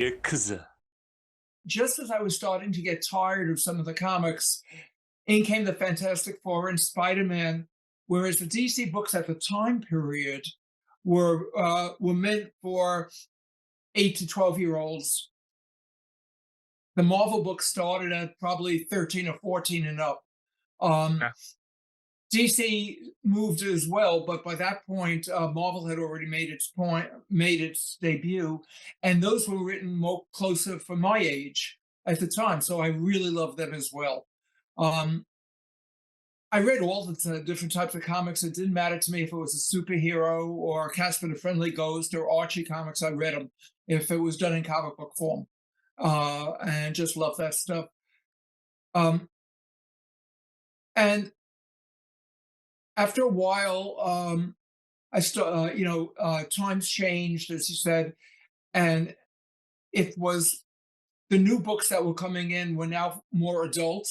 Ikuzo. Just as I was starting to get tired of some of the comics, in came the Fantastic Four and Spider-Man, whereas the DC books at the time period were meant for 8 to 12-year-olds. The Marvel books started at probably 13 or 14 and up. Yeah. DC moved as well, but by that point, Marvel had already made its debut, and those were written more closer for my age at the time. So I really loved them as well. Um, I read all the different types of comics. It didn't matter to me if it was a superhero or Casper the Friendly Ghost or Archie comics. I read them if it was done in comic book form, and just loved that stuff. Um, and after a while, times changed, as you said, and it was the new books that were coming in were now more adult,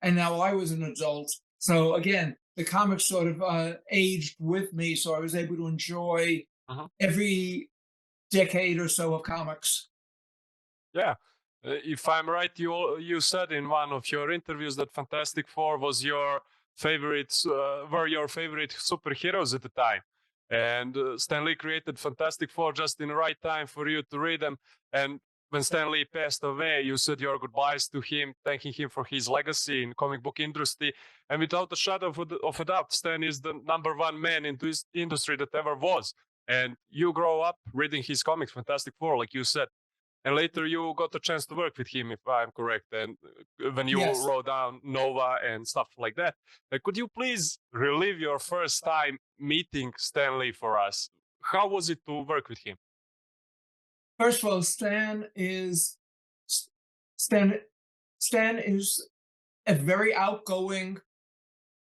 and now I was an adult. So again, the comics sort of aged with me, so I was able to enjoy Uh-huh. every decade or so of comics. Yeah. If I'm right, you said in one of your interviews that Fantastic Four was were your favorite superheroes at the time. And Stan Lee created Fantastic Four just in the right time for you to read them. And when Stan Lee passed away, you said your goodbyes to him, thanking him for his legacy in comic book industry. And without a shadow of a doubt, Stan is the #1 man in this industry that ever was. And you grow up reading his comics, Fantastic Four, like you said. And later you got a chance to work with him, if I'm correct, and when you Yes. wrote down Nova and stuff like that. Could you please relive your first time meeting Stan Lee for us? How was it to work with him? First of all, Stan Stan is a very outgoing,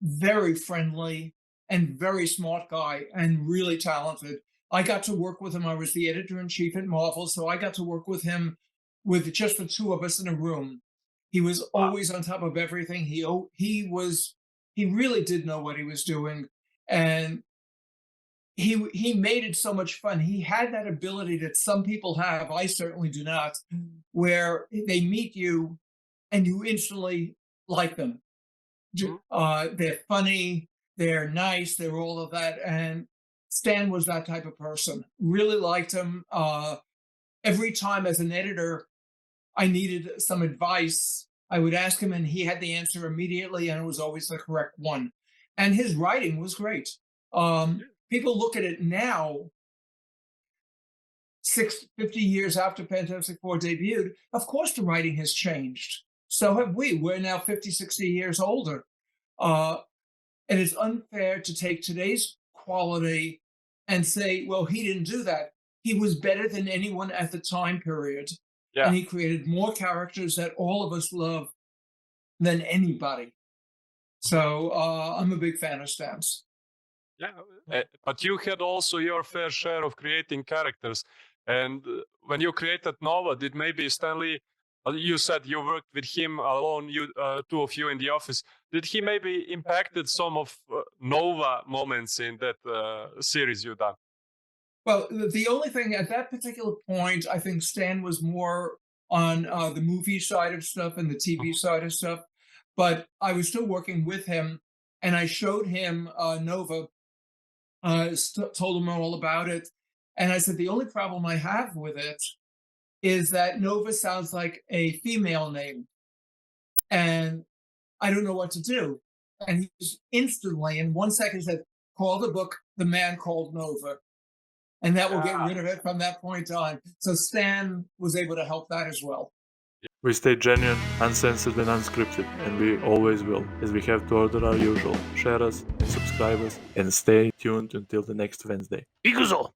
very friendly, and very smart guy, and really talented. I got to work with him. I was the editor in chief at Marvel, so I got to work with him with just the two of us in a room. He was Wow. always on top of everything. He really did know what he was doing, and he made it so much fun. He had that ability that some people have. I certainly do not, where they meet you and you instantly like them. Mhm. They're funny, they're nice, they're all of that. And Stan was that type of person. Really liked him. Every time as an editor, I needed some advice, I would ask him, and he had the answer immediately, and it was always the correct one. And his writing was great. Yeah. People look at it now, 50 years after Fantastic Four debuted. Of course, the writing has changed. So have we. We're now 50, 60 years older. Uh, and it's unfair to take today's quality and say, well, he didn't do that. He was better than anyone at the time period. Yeah. And he created more characters that all of us love than anybody. So I'm a big fan of Stan's. Yeah, but you had also your fair share of creating characters. And when you created Nova, did maybe Stan Lee, you said you worked with him alone, two of you in the office. Did he maybe impacted some of Nova moments in that series you done? Well, the only thing at that particular point, I think Stan was more on the movie side of stuff and the TV Mhm. side of stuff. But I was still working with him, and I showed him Nova, told him all about it. And I said, the only problem I have with it is that Nova sounds like a female name, and I don't know what to do. And he just instantly, in 1 second, said, call the book The Man Called Nova. And that will get Yeah. rid of it from that point on. So Stan was able to help that as well. We stay genuine, uncensored and unscripted, and we always will, as we have to order our usual. Share us, subscribe us, and stay tuned until the next Wednesday. Ikuzo!